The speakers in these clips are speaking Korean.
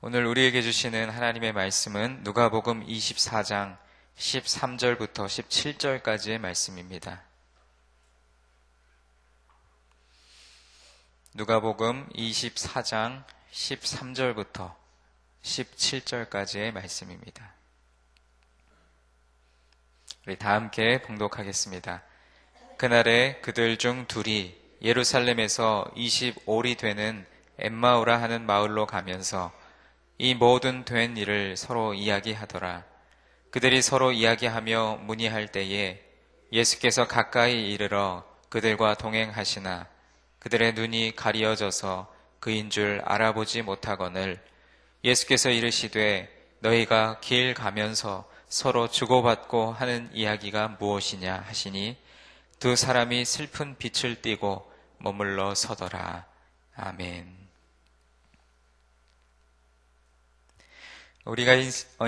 오늘 우리에게 주시는 하나님의 말씀은 누가복음 24장 13절부터 17절까지의 말씀입니다. 누가복음 24장 13절부터 17절까지의 말씀입니다. 우리 다 함께 봉독하겠습니다. 그날에 그들 중 둘이 예루살렘에서 25리 되는 엠마오라 하는 마을로 가면서 이 모든 된 일을 서로 이야기하더라. 그들이 서로 이야기하며 문의할 때에 예수께서 가까이 이르러 그들과 동행하시나 그들의 눈이 가리어져서 그인 줄 알아보지 못하거늘 예수께서 이르시되 너희가 길 가면서 서로 주고받고 하는 이야기가 무엇이냐 하시니 두 사람이 슬픈 빛을 띠고 머물러 서더라. 아멘. 우리가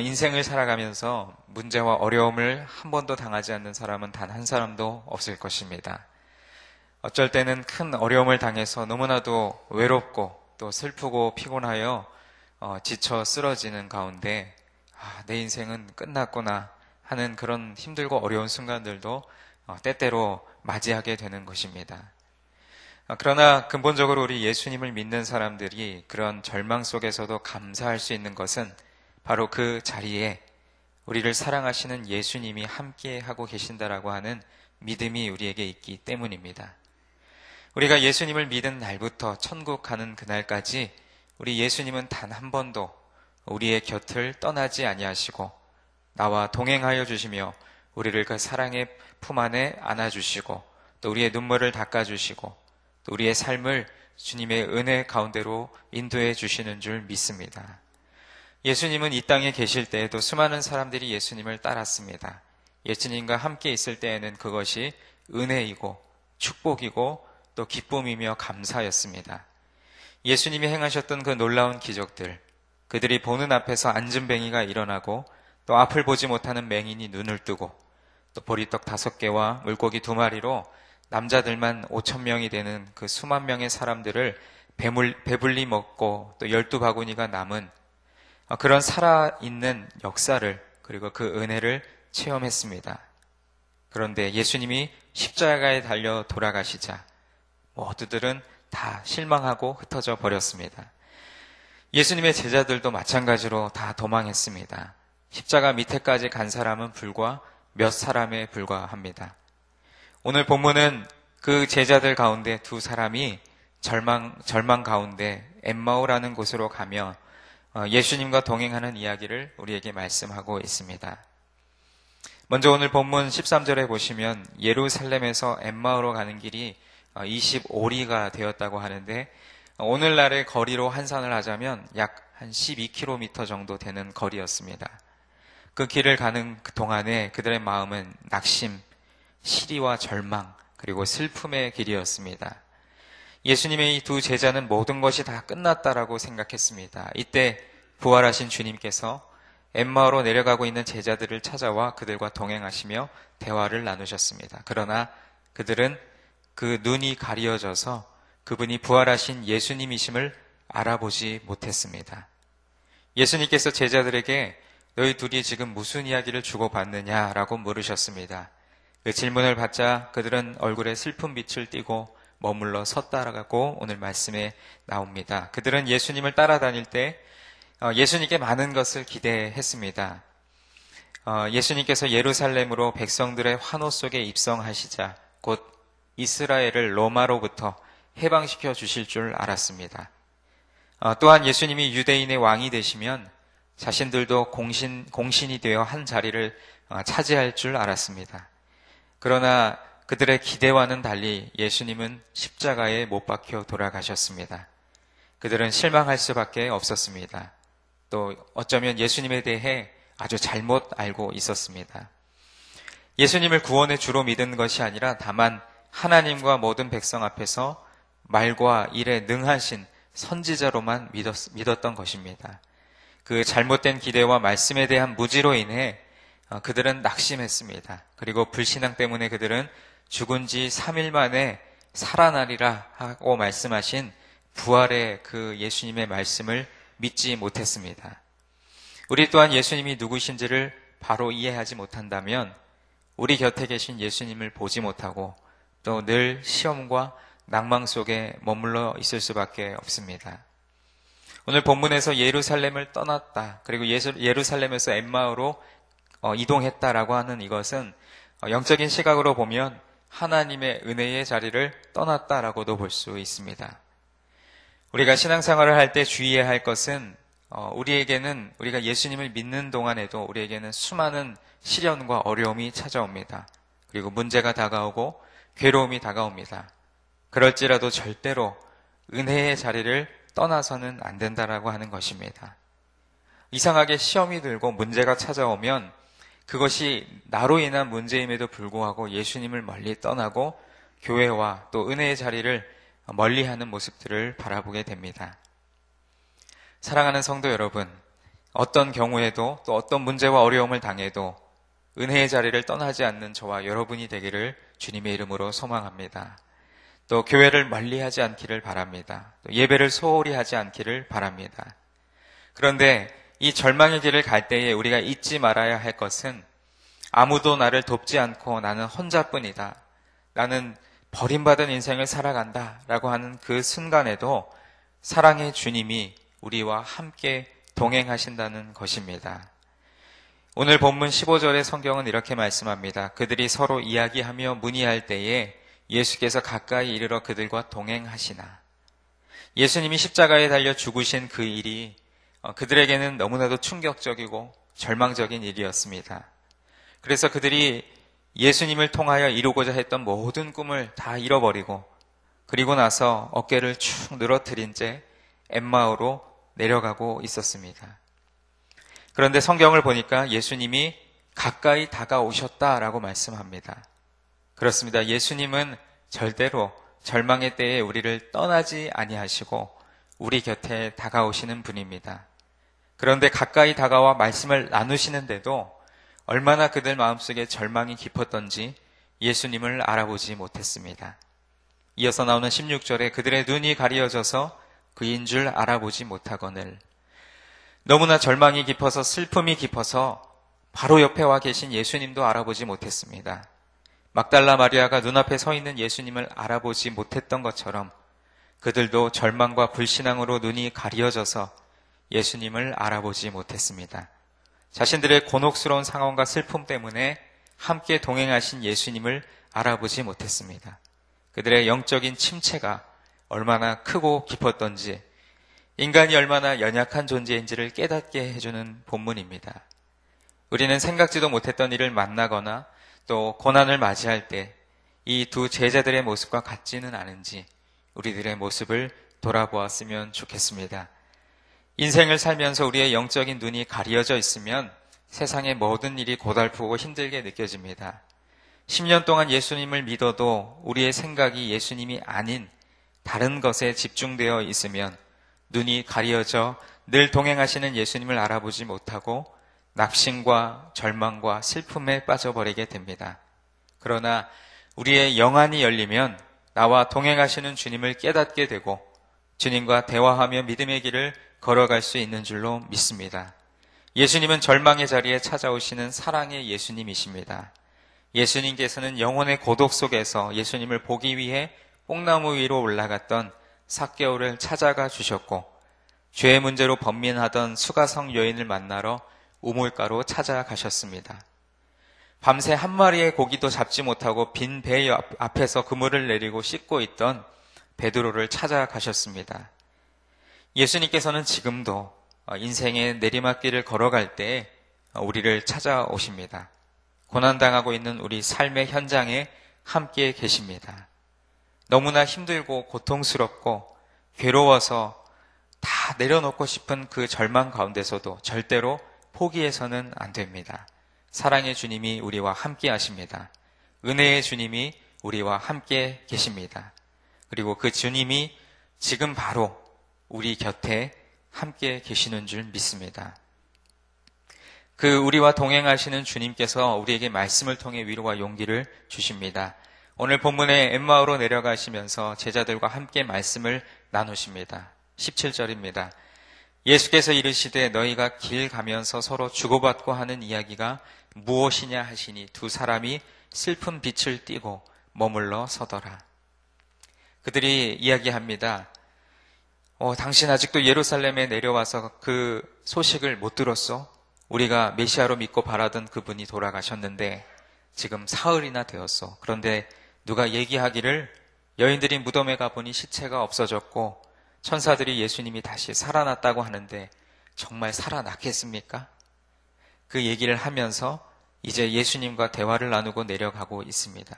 인생을 살아가면서 문제와 어려움을 한 번도 당하지 않는 사람은 단 한 사람도 없을 것입니다. 어쩔 때는 큰 어려움을 당해서 너무나도 외롭고 또 슬프고 피곤하여 지쳐 쓰러지는 가운데 내 인생은 끝났구나 하는 그런 힘들고 어려운 순간들도 때때로 맞이하게 되는 것입니다. 그러나 근본적으로 우리 예수님을 믿는 사람들이 그런 절망 속에서도 감사할 수 있는 것은 바로 그 자리에 우리를 사랑하시는 예수님이 함께 하고 계신다라고 하는 믿음이 우리에게 있기 때문입니다. 우리가 예수님을 믿은 날부터 천국 가는 그날까지 우리 예수님은 단 한 번도 우리의 곁을 떠나지 아니하시고 나와 동행하여 주시며 우리를 그 사랑의 품 안에 안아주시고 또 우리의 눈물을 닦아주시고 또 우리의 삶을 주님의 은혜 가운데로 인도해 주시는 줄 믿습니다. 예수님은 이 땅에 계실 때에도 수많은 사람들이 예수님을 따랐습니다. 예수님과 함께 있을 때에는 그것이 은혜이고 축복이고 또 기쁨이며 감사였습니다. 예수님이 행하셨던 그 놀라운 기적들, 그들이 보는 앞에서 안진뱅이가 일어나고 또 앞을 보지 못하는 맹인이 눈을 뜨고 또 보리떡 5개와 물고기 2마리로 남자들만 5,000명이 되는 그 수만 명의 사람들을 배불리 먹고 또 12바구니가 남은 그런 살아있는 역사를 그리고 그 은혜를 체험했습니다. 그런데 예수님이 십자가에 달려 돌아가시자 모두들은 다 실망하고 흩어져 버렸습니다. 예수님의 제자들도 마찬가지로 다 도망했습니다. 십자가 밑에까지 간 사람은 불과 몇 사람에 불과합니다. 오늘 본문은 그 제자들 가운데 두 사람이 절망 가운데 엠마오라는 곳으로 가며 예수님과 동행하는 이야기를 우리에게 말씀하고 있습니다. 먼저 오늘 본문 13절에 보시면 예루살렘에서 엠마오로 가는 길이 25리가 되었다고 하는데 오늘날의 거리로 환산을 하자면 약 한 12km 정도 되는 거리였습니다. 그 길을 가는 그 동안에 그들의 마음은 낙심, 시리와 절망, 그리고 슬픔의 길이었습니다. 예수님의 이 두 제자는 모든 것이 다 끝났다라고 생각했습니다. 이때 부활하신 주님께서 엠마오로 내려가고 있는 제자들을 찾아와 그들과 동행하시며 대화를 나누셨습니다. 그러나 그들은 그 눈이 가리어져서 그분이 부활하신 예수님이심을 알아보지 못했습니다. 예수님께서 제자들에게 너희 둘이 지금 무슨 이야기를 주고받느냐라고 물으셨습니다. 그 질문을 받자 그들은 얼굴에 슬픈 빛을 띠고 머물러 섰다라고 오늘 말씀에 나옵니다. 그들은 예수님을 따라다닐 때 예수님께 많은 것을 기대했습니다. 예수님께서 예루살렘으로 백성들의 환호 속에 입성하시자 곧 이스라엘을 로마로부터 해방시켜 주실 줄 알았습니다. 또한 예수님이 유대인의 왕이 되시면 자신들도 공신이 되어 한 자리를 차지할 줄 알았습니다. 그러나 그들의 기대와는 달리 예수님은 십자가에 못 박혀 돌아가셨습니다. 그들은 실망할 수밖에 없었습니다. 또 어쩌면 예수님에 대해 아주 잘못 알고 있었습니다. 예수님을 구원의 주로 믿은 것이 아니라 다만 하나님과 모든 백성 앞에서 말과 일에 능하신 선지자로만 믿었던 것입니다. 그 잘못된 기대와 말씀에 대한 무지로 인해 그들은 낙심했습니다. 그리고 불신앙 때문에 그들은 죽은 지 3일 만에 살아나리라 하고 말씀하신 부활의 그 예수님의 말씀을 믿지 못했습니다. 우리 또한 예수님이 누구신지를 바로 이해하지 못한다면 우리 곁에 계신 예수님을 보지 못하고 또 늘 시험과 낭망 속에 머물러 있을 수밖에 없습니다. 오늘 본문에서 예루살렘을 떠났다, 그리고 예루살렘에서 엠마오로 이동했다라고 하는 이것은 영적인 시각으로 보면 하나님의 은혜의 자리를 떠났다라고도 볼 수 있습니다. 우리가 신앙생활을 할 때 주의해야 할 것은 우리가 예수님을 믿는 동안에도 우리에게는 수많은 시련과 어려움이 찾아옵니다. 그리고 문제가 다가오고 괴로움이 다가옵니다. 그럴지라도 절대로 은혜의 자리를 떠나서는 안 된다라고 하는 것입니다. 이상하게 시험이 들고 문제가 찾아오면 그것이 나로 인한 문제임에도 불구하고 예수님을 멀리 떠나고 교회와 또 은혜의 자리를 멀리하는 모습들을 바라보게 됩니다. 사랑하는 성도 여러분, 어떤 경우에도 또 어떤 문제와 어려움을 당해도 은혜의 자리를 떠나지 않는 저와 여러분이 되기를 주님의 이름으로 소망합니다. 또 교회를 멀리하지 않기를 바랍니다. 또 예배를 소홀히 하지 않기를 바랍니다. 그런데 이 절망의 길을 갈 때에 우리가 잊지 말아야 할 것은 아무도 나를 돕지 않고 나는 혼자뿐이다, 나는 버림받은 인생을 살아간다 라고 하는 그 순간에도 사랑의 주님이 우리와 함께 동행하신다는 것입니다. 오늘 본문 15절의 성경은 이렇게 말씀합니다. 그들이 서로 이야기하며 문의할 때에 예수께서 가까이 이르러 그들과 동행하시나. 예수님이 십자가에 달려 죽으신 그 일이 그들에게는 너무나도 충격적이고 절망적인 일이었습니다. 그래서 그들이 예수님을 통하여 이루고자 했던 모든 꿈을 다 잃어버리고 그리고 나서 어깨를 축 늘어뜨린 채 엠마오로 내려가고 있었습니다. 그런데 성경을 보니까 예수님이 가까이 다가오셨다라고 말씀합니다. 그렇습니다. 예수님은 절대로 절망의 때에 우리를 떠나지 아니하시고 우리 곁에 다가오시는 분입니다. 그런데 가까이 다가와 말씀을 나누시는데도 얼마나 그들 마음속에 절망이 깊었던지 예수님을 알아보지 못했습니다. 이어서 나오는 16절에 그들의 눈이 가리어져서 그인 줄 알아보지 못하거늘. 너무나 절망이 깊어서 슬픔이 깊어서 바로 옆에 와 계신 예수님도 알아보지 못했습니다. 막달라 마리아가 눈앞에 서 있는 예수님을 알아보지 못했던 것처럼 그들도 절망과 불신앙으로 눈이 가리어져서 예수님을 알아보지 못했습니다. 자신들의 곤혹스러운 상황과 슬픔 때문에 함께 동행하신 예수님을 알아보지 못했습니다. 그들의 영적인 침체가 얼마나 크고 깊었던지, 인간이 얼마나 연약한 존재인지를 깨닫게 해주는 본문입니다. 우리는 생각지도 못했던 일을 만나거나 또 고난을 맞이할 때 이 두 제자들의 모습과 같지는 않은지 우리들의 모습을 돌아보았으면 좋겠습니다. 인생을 살면서 우리의 영적인 눈이 가려져 있으면 세상의 모든 일이 고달프고 힘들게 느껴집니다. 10년 동안 예수님을 믿어도 우리의 생각이 예수님이 아닌 다른 것에 집중되어 있으면 눈이 가려져 늘 동행하시는 예수님을 알아보지 못하고 낙심과 절망과 슬픔에 빠져버리게 됩니다. 그러나 우리의 영안이 열리면 나와 동행하시는 주님을 깨닫게 되고 주님과 대화하며 믿음의 길을 걸어갈 수 있는 줄로 믿습니다. 예수님은 절망의 자리에 찾아오시는 사랑의 예수님이십니다. 예수님께서는 영혼의 고독 속에서 예수님을 보기 위해 뽕나무 위로 올라갔던 삭개오를 찾아가 주셨고 죄의 문제로 번민하던 수가성 여인을 만나러 우물가로 찾아가셨습니다. 밤새 한 마리의 고기도 잡지 못하고 빈 배 앞에서 그물을 내리고 씻고 있던 베드로를 찾아가셨습니다. 예수님께서는 지금도 인생의 내리막길을 걸어갈 때 우리를 찾아오십니다. 고난당하고 있는 우리 삶의 현장에 함께 계십니다. 너무나 힘들고 고통스럽고 괴로워서 다 내려놓고 싶은 그 절망 가운데서도 절대로 포기해서는 안 됩니다. 사랑의 주님이 우리와 함께 하십니다. 은혜의 주님이 우리와 함께 계십니다. 그리고 그 주님이 지금 바로 우리 곁에 함께 계시는 줄 믿습니다. 그 우리와 동행하시는 주님께서 우리에게 말씀을 통해 위로와 용기를 주십니다. 오늘 본문에 엠마오로 내려가시면서 제자들과 함께 말씀을 나누십니다. 17절입니다. 예수께서 이르시되 너희가 길 가면서 서로 주고받고 하는 이야기가 무엇이냐 하시니 두 사람이 슬픈 빛을 띠고 머물러 서더라. 그들이 이야기합니다. 당신 아직도 예루살렘에 내려와서 그 소식을 못 들었어? 우리가 메시아로 믿고 바라던 그분이 돌아가셨는데 지금 사흘이나 되었어. 그런데 누가 얘기하기를 여인들이 무덤에 가보니 시체가 없어졌고 천사들이 예수님이 다시 살아났다고 하는데 정말 살아났겠습니까? 그 얘기를 하면서 이제 예수님과 대화를 나누고 내려가고 있습니다.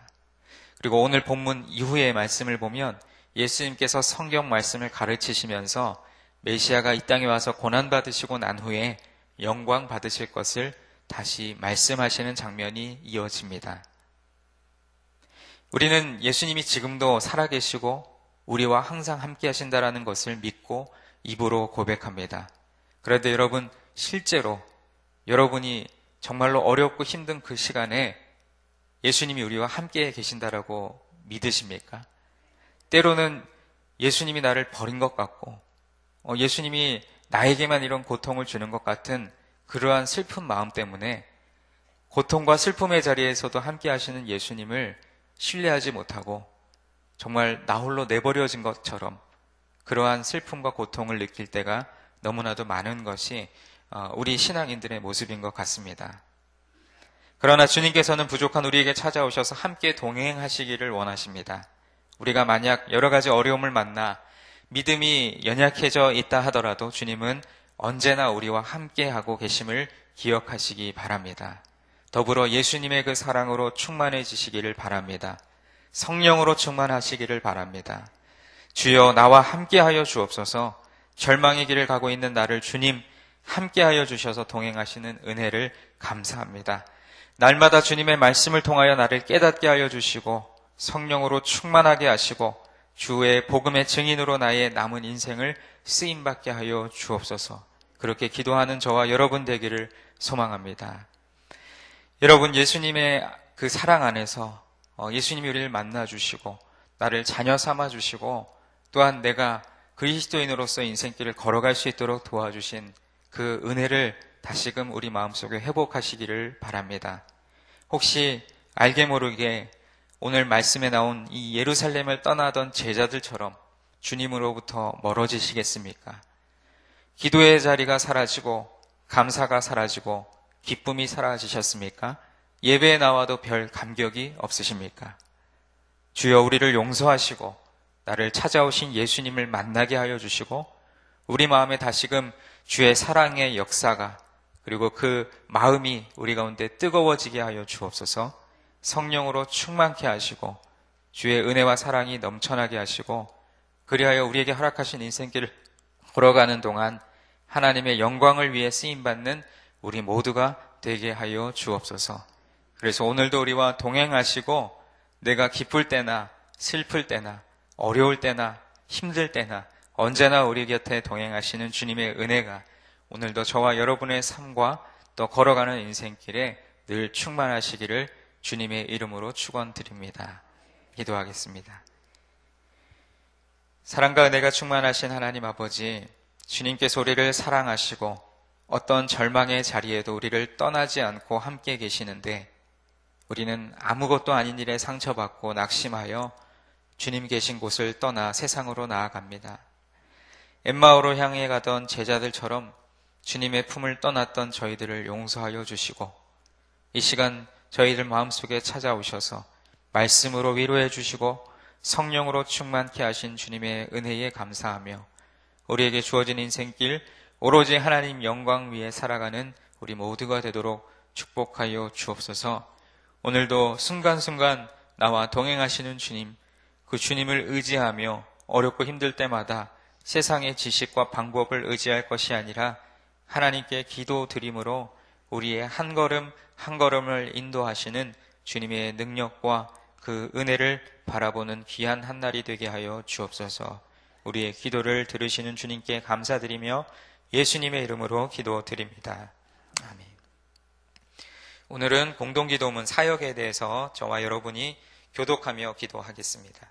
그리고 오늘 본문 이후의 말씀을 보면 예수님께서 성경 말씀을 가르치시면서 메시아가 이 땅에 와서 고난받으시고 난 후에 영광 받으실 것을 다시 말씀하시는 장면이 이어집니다. 우리는 예수님이 지금도 살아계시고 우리와 항상 함께 하신다라는 것을 믿고 입으로 고백합니다. 그런데 여러분, 실제로 여러분이 정말로 어렵고 힘든 그 시간에 예수님이 우리와 함께 계신다라고 믿으십니까? 때로는 예수님이 나를 버린 것 같고 예수님이 나에게만 이런 고통을 주는 것 같은 그러한 슬픈 마음 때문에 고통과 슬픔의 자리에서도 함께 하시는 예수님을 신뢰하지 못하고 정말 나 홀로 내버려진 것처럼 그러한 슬픔과 고통을 느낄 때가 너무나도 많은 것이 우리 신앙인들의 모습인 것 같습니다. 그러나 주님께서는 부족한 우리에게 찾아오셔서 함께 동행하시기를 원하십니다. 우리가 만약 여러 가지 어려움을 만나 믿음이 연약해져 있다 하더라도 주님은 언제나 우리와 함께하고 계심을 기억하시기 바랍니다. 더불어 예수님의 그 사랑으로 충만해지시기를 바랍니다. 성령으로 충만하시기를 바랍니다. 주여 나와 함께하여 주옵소서. 절망의 길을 가고 있는 나를 주님 함께하여 주셔서 동행하시는 은혜를 감사합니다. 날마다 주님의 말씀을 통하여 나를 깨닫게 하여 주시고 성령으로 충만하게 하시고 주의 복음의 증인으로 나의 남은 인생을 쓰임받게 하여 주옵소서. 그렇게 기도하는 저와 여러분 되기를 소망합니다. 여러분, 예수님의 그 사랑 안에서 예수님이 우리를 만나주시고 나를 자녀 삼아주시고 또한 내가 그리스도인으로서 인생길을 걸어갈 수 있도록 도와주신 그 은혜를 다시금 우리 마음속에 회복하시기를 바랍니다. 혹시 알게 모르게 오늘 말씀에 나온 이 예루살렘을 떠나던 제자들처럼 주님으로부터 멀어지시겠습니까? 기도의 자리가 사라지고 감사가 사라지고 기쁨이 사라지셨습니까? 예배에 나와도 별 감격이 없으십니까? 주여 우리를 용서하시고 나를 찾아오신 예수님을 만나게 하여 주시고 우리 마음에 다시금 주의 사랑의 역사가 그리고 그 마음이 우리 가운데 뜨거워지게 하여 주옵소서. 성령으로 충만케 하시고 주의 은혜와 사랑이 넘쳐나게 하시고 그리하여 우리에게 허락하신 인생길을 걸어가는 동안 하나님의 영광을 위해 쓰임받는 우리 모두가 되게 하여 주옵소서. 그래서 오늘도 우리와 동행하시고 내가 기쁠 때나 슬플 때나 어려울 때나 힘들 때나 언제나 우리 곁에 동행하시는 주님의 은혜가 오늘도 저와 여러분의 삶과 또 걸어가는 인생길에 늘 충만하시기를 주님의 이름으로 축원드립니다. 기도하겠습니다. 사랑과 은혜가 충만하신 하나님 아버지, 주님께서 우리를 사랑하시고 어떤 절망의 자리에도 우리를 떠나지 않고 함께 계시는데 우리는 아무것도 아닌 일에 상처받고 낙심하여 주님 계신 곳을 떠나 세상으로 나아갑니다. 엠마오로 향해 가던 제자들처럼 주님의 품을 떠났던 저희들을 용서하여 주시고 이 시간 저희들 마음속에 찾아오셔서 말씀으로 위로해 주시고 성령으로 충만케 하신 주님의 은혜에 감사하며 우리에게 주어진 인생길 오로지 하나님 영광 위에 살아가는 우리 모두가 되도록 축복하여 주옵소서. 오늘도 순간순간 나와 동행하시는 주님, 그 주님을 의지하며 어렵고 힘들 때마다 세상의 지식과 방법을 의지할 것이 아니라 하나님께 기도 드림으로 우리의 한 걸음 한 걸음을 인도하시는 주님의 능력과 그 은혜를 바라보는 귀한 한 날이 되게 하여 주옵소서. 우리의 기도를 들으시는 주님께 감사드리며 예수님의 이름으로 기도드립니다. 아멘. 오늘은 공동기도문 사역에 대해서 저와 여러분이 교독하며 기도하겠습니다.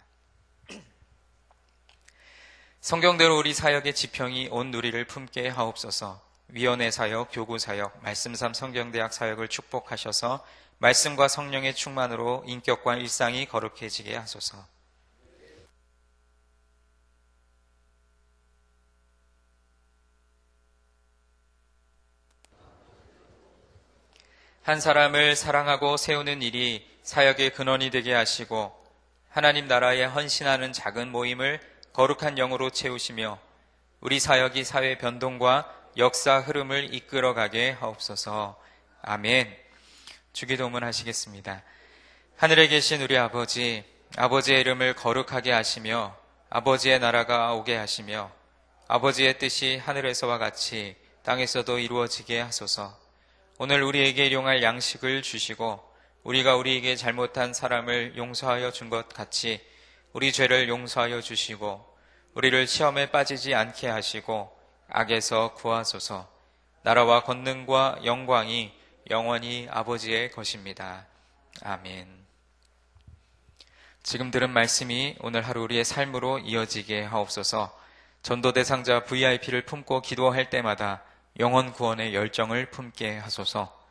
성경대로 우리 사역의 지평이 온 누리를 품게 하옵소서. 위원회 사역, 교구 사역, 말씀삼 성경대학 사역을 축복하셔서 말씀과 성령의 충만으로 인격과 일상이 거룩해지게 하소서. 한 사람을 사랑하고 세우는 일이 사역의 근원이 되게 하시고 하나님 나라에 헌신하는 작은 모임을 거룩한 영으로 채우시며 우리 사역이 사회 변동과 역사 흐름을 이끌어가게 하옵소서. 아멘. 주기도문 하시겠습니다. 하늘에 계신 우리 아버지, 아버지의 이름을 거룩하게 하시며 아버지의 나라가 오게 하시며 아버지의 뜻이 하늘에서와 같이 땅에서도 이루어지게 하소서. 오늘 우리에게 일용할 양식을 주시고 우리가 우리에게 잘못한 사람을 용서하여 준 것 같이 우리 죄를 용서하여 주시고 우리를 시험에 빠지지 않게 하시고 악에서 구하소서. 나라와 권능과 영광이 영원히 아버지의 것입니다. 아멘. 지금 들은 말씀이 오늘 하루 우리의 삶으로 이어지게 하옵소서. 전도대 상자 VIP를 품고 기도할 때마다 영혼 구원의 열정을 품게 하소서.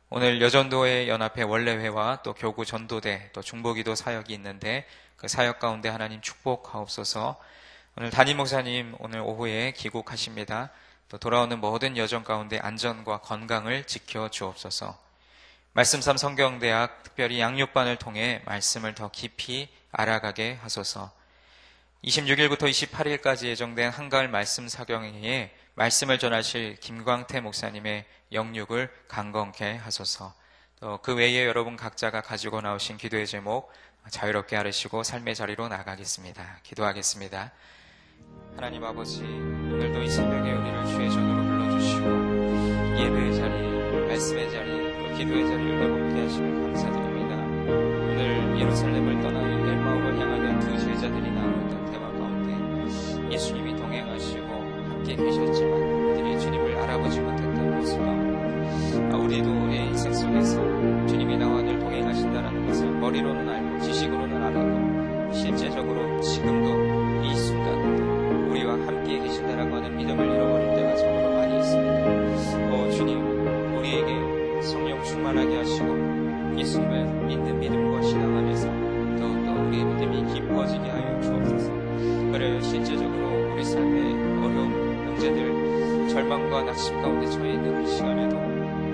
오늘 여전도회 연합회 원래회와 또 교구 전도대 또 중보기도 사역이 있는데 그 사역 가운데 하나님 축복하옵소서. 오늘 담임 목사님 오늘 오후에 귀국하십니다. 또 돌아오는 모든 여정 가운데 안전과 건강을 지켜 주옵소서. 말씀삼 성경대학 특별히 양육반을 통해 말씀을 더 깊이 알아가게 하소서. 26일부터 28일까지 예정된 한가을 말씀 사경회에 말씀을 전하실 김광태 목사님의 영육을 강건케 하소서. 또 그 외에 여러분 각자가 가지고 나오신 기도의 제목 자유롭게 아뢰시고 삶의 자리로 나가겠습니다. 기도하겠습니다. 하나님 아버지, 오늘도 이 새벽에 우리를 주의 전으로 불러주시고 예배의 자리, 말씀의 자리, 또 기도의 자리를 회복케 하시면 감사드립니다. 오늘 예루살렘을 떠나 엘마오를 향하던 두 제자들이 나누었던 대화 가운데 예수님이 동행하시고 함께 계셨지만 그들이 주님을 알아보지 못했던 모습 가운데 우리도 우리의 인생 속에서 주님이 나와 늘 동행하신다는 것을 머리로는 알고 지식으로는 알아도 실제적으로 지금도 이 순간도 우리와 함께 계신다라고 하는 믿음을 잃어버릴 때가 정말로 많이 있습니다. 주님, 우리에게 성령 충만하게 하시고 예수님을 믿는 믿음과 신앙하면서 더욱더 우리의 믿음이 깊어지게 하여 주옵소서. 그래 실제적으로 우리 삶의 어려운 문제들, 절망과 낙심 가운데 처해 있는 그 시간에도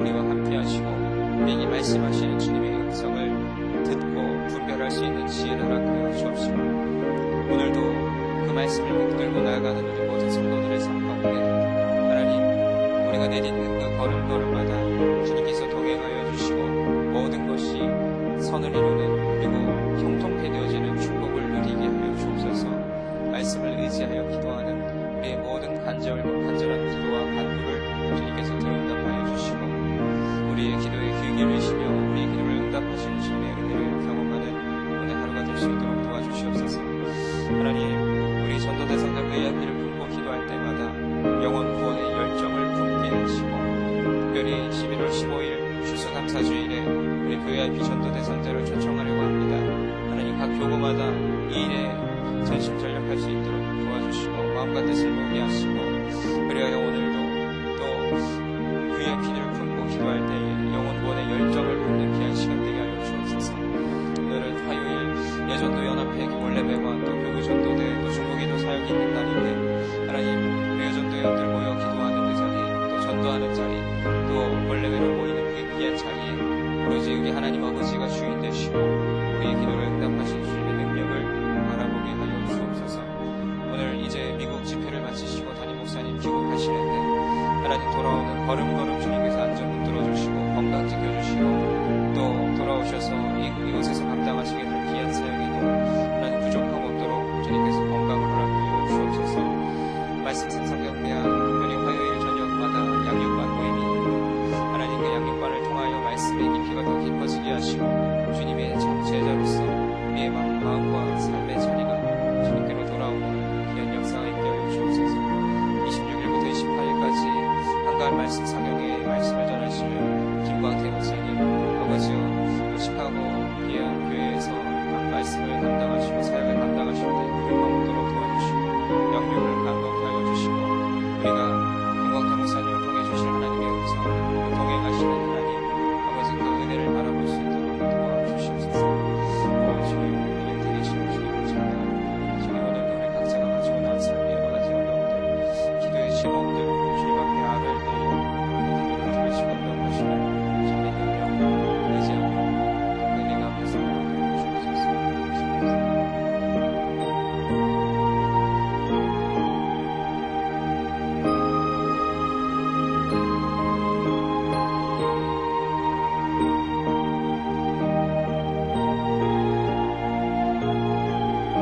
우리와 함께 하시고 우리에게 말씀하시는 주님의 음성을 듣고 분별할 수 있는 지혜를 허락하여 주옵시고 오늘도 그 말씀을 붙들고 나아가는 우리 모든 성도들의 삶 가운데 하나님, 우리가 내딛는 그 걸음걸음마다 주님께서 동행하여 주시고 모든 것이 선을 이루는 그리고 형통케 되어지는 축복을 누리게 하여 주옵소서. 말씀을 의지하여 기도하는 우리의 모든 간절한 기도와 간구를 주님께서 들응답하여 주시고 우리의 기도에 귀 기울이시며 우리의 기도를 응답하시는 주님의 은혜를 경험하는 오늘 하루가 될 수 있도록 도와주시옵소서. 하나님, 우리 전도대 상자 VIP를 품고 기도할 때마다 영혼 구원의 열정을 품게 하시고 특별히 11월 15일 추수감사주일에 우리 VIP 전도대 상자를 초청하려고 합니다. 하나님, 각 교구마다 이 일에 전심전력할 수 있도록 도와주시고 마음과 뜻을 모으게 하시고 그리하여 오늘도 또 VIP를 품고 기도할 때에 영혼 구원의 열정을 품는 귀한 시간 되게 하여 주옵소서. 오늘은 화요일 예전도 연합회 원래배와 또 교구 전도대 또 중보기도 사역이 있는 날인데 하나님, 우리 예전도회원들 모여 기도하는 그 자리, 또 전도하는 자리, 또 원래배로 모이는 그 귀한 자리에 오로지 우리 하나님 아버지가 주인 되시고 우리의 기도를 응답하신 주님의 능력을 바라보게 하여 주옵소서. 오늘 이제 미국 집회를 마치시고 담임 목사님 귀국하시는데 하나님, 돌아오는 걸음걸음 주님께서 안전 붙들어 주시고 건강 지켜주시고 또 돌아오셔서 이곳에서 감당하시게 될 귀한 사역에도 하나님 부족함 없도록 주님께서 건강을 허락하여 주옵소서. 말씀 생성경대학 특별히 화요일 저녁마다 양육반 모임이 있는데 하나님, 그 양육반을 통하여 말씀의 깊이가 더 깊어지게 하시고 주님의 참 제자로서 우리의 마음과 삶의 자리가 주님께로 돌아오는 귀한 역사가 있게 하여 주옵소서. 26일부터 28일까지 한가할 말씀